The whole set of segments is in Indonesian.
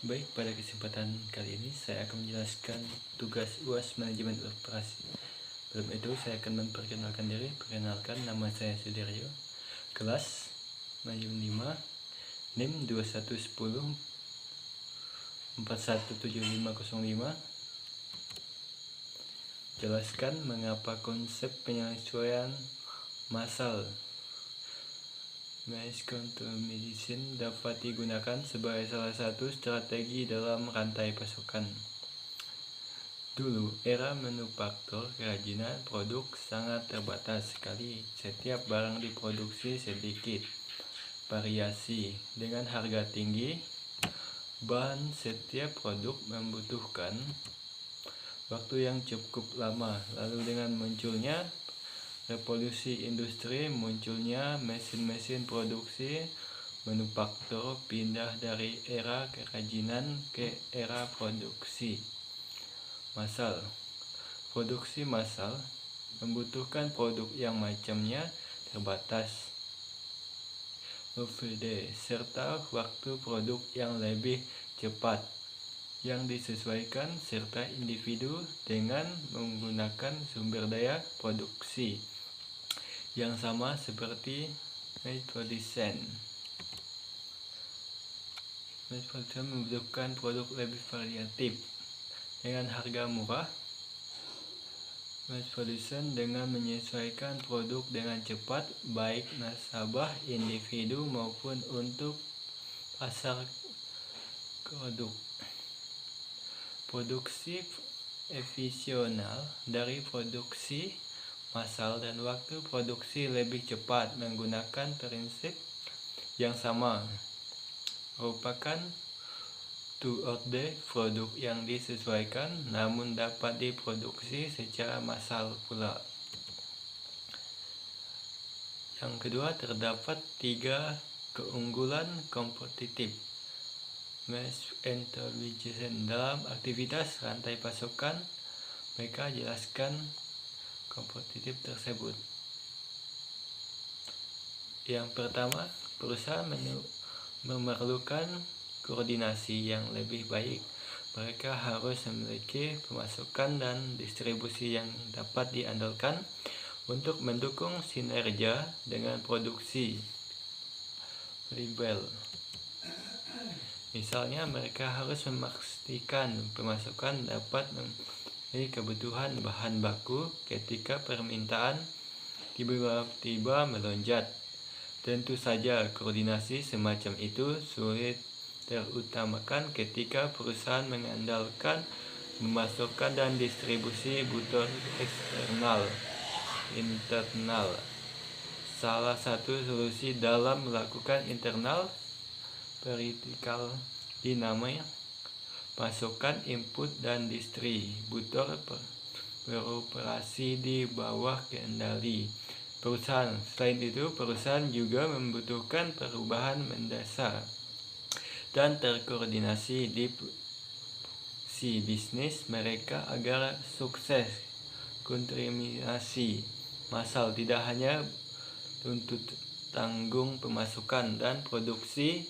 Baik, pada kesempatan kali ini saya akan menjelaskan tugas UAS Manajemen Operasi. Sebelum itu saya akan memperkenalkan diri. Perkenalkan, nama saya Sudiryo, kelas Manajemen 5, NIM 2110 417505. Jelaskan mengapa konsep penyesuaian massal Mass Countermedicine dapat digunakan sebagai salah satu strategi dalam rantai pasokan. Dulu, era manufaktur kerajinan produk sangat terbatas sekali. Setiap barang diproduksi sedikit variasi dengan harga tinggi. Bahan setiap produk membutuhkan waktu yang cukup lama. Lalu dengan munculnya revolusi industri, munculnya mesin-mesin produksi manufaktur, pindah dari era kerajinan ke era produksi massal. Produksi massal membutuhkan produk yang macamnya terbatas, OVD, serta waktu produk yang lebih cepat yang disesuaikan serta individu dengan menggunakan sumber daya produksi yang sama seperti mass production. Mass production membutuhkan produk lebih variatif dengan harga murah. Mass production dengan menyesuaikan produk dengan cepat, baik nasabah individu maupun untuk pasar produk. Produksi efisional dari produksi massal dan waktu produksi lebih cepat menggunakan prinsip yang sama, merupakan to-order produk yang disesuaikan namun dapat diproduksi secara massal pula. Yang kedua, terdapat 3 keunggulan kompetitif Mass Intelligence dalam aktivitas rantai pasokan. Mereka jelaskan kompetitif tersebut. Yang pertama, perusahaan memerlukan koordinasi yang lebih baik. Mereka harus memiliki pemasukan dan distribusi yang dapat diandalkan untuk mendukung sinergia dengan produksi label. Misalnya, mereka harus memastikan pemasukan dapat memenuhi kebutuhan bahan baku ketika permintaan tiba-tiba melonjak. Tentu saja koordinasi semacam itu sulit terutamakan ketika perusahaan mengandalkan pemasukan dan distribusi butuh eksternal internal. Salah satu solusi dalam melakukan internal vertikal dinamai pasokan input dan distributor beroperasi di bawah kendali perusahaan. Selain itu, perusahaan juga membutuhkan perubahan mendasar dan terkoordinasi di si bisnis mereka agar sukses. Kontaminasi massal tidak hanya untuk tanggung pemasukan dan produksi,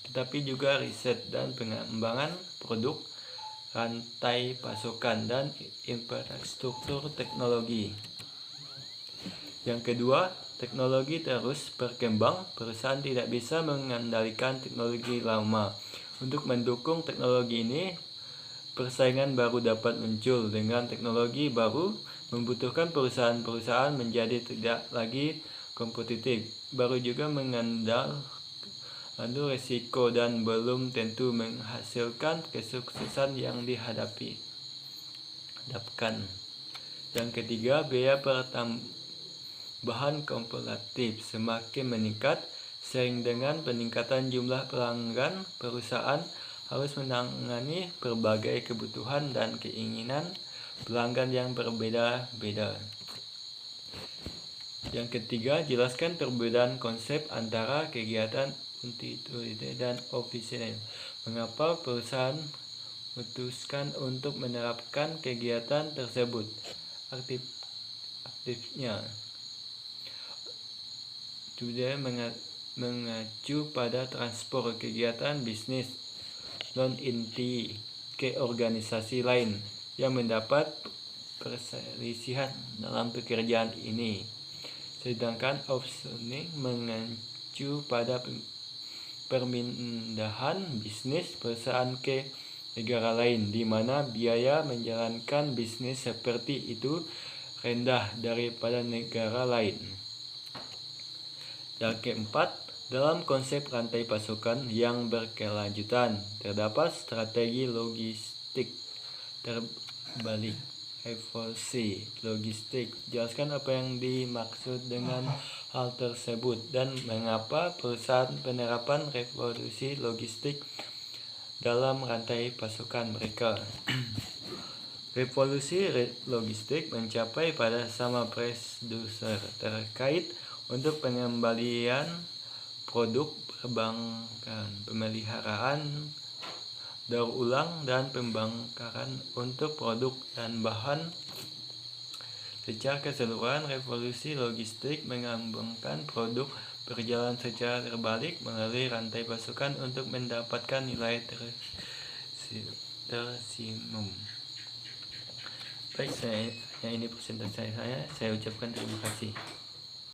tetapi juga riset dan pengembangan produk, rantai pasokan, dan infrastruktur teknologi. Yang kedua, teknologi terus berkembang. Perusahaan tidak bisa mengandalkan teknologi lama. Untuk mendukung teknologi ini, persaingan baru dapat muncul. Dengan teknologi baru, membutuhkan perusahaan-perusahaan menjadi tidak lagi kompetitif. Baru juga mengandalkan risiko dan belum tentu menghasilkan kesuksesan yang dihadapkan. Yang ketiga, biaya pertambahan kumulatif semakin meningkat. Sering dengan peningkatan jumlah pelanggan, perusahaan harus menangani berbagai kebutuhan dan keinginan pelanggan yang berbeda-beda. Yang ketiga, jelaskan perbedaan konsep antara kegiatan utility dan official. Mengapa perusahaan memutuskan untuk menerapkan kegiatan tersebut? Aktifnya sudah mengacu pada transport kegiatan bisnis non-inti ke organisasi lain yang mendapat perselisihan dalam pekerjaan ini. Sedangkan outsourcing mengacu pada permindahan bisnis perusahaan ke negara lain, di mana biaya menjalankan bisnis seperti itu rendah daripada negara lain. Yang keempat, dalam konsep rantai pasokan yang berkelanjutan, terdapat strategi logistik terbalik. Evolusi logistik. Jelaskan apa yang dimaksud dengan hal tersebut dan mengapa perusahaan penerapan revolusi logistik dalam rantai pasokan mereka. Revolusi logistik mencapai pada sama produser terkait untuk pengembalian produk perbankan, pemeliharaan daur ulang, dan pembangkaran untuk produk dan bahan. Secara keseluruhan, revolusi logistik mengembangkan produk berjalan secara terbalik melalui rantai pasokan untuk mendapatkan nilai tersimum. Baik, ini presentasi saya ucapkan terima kasih.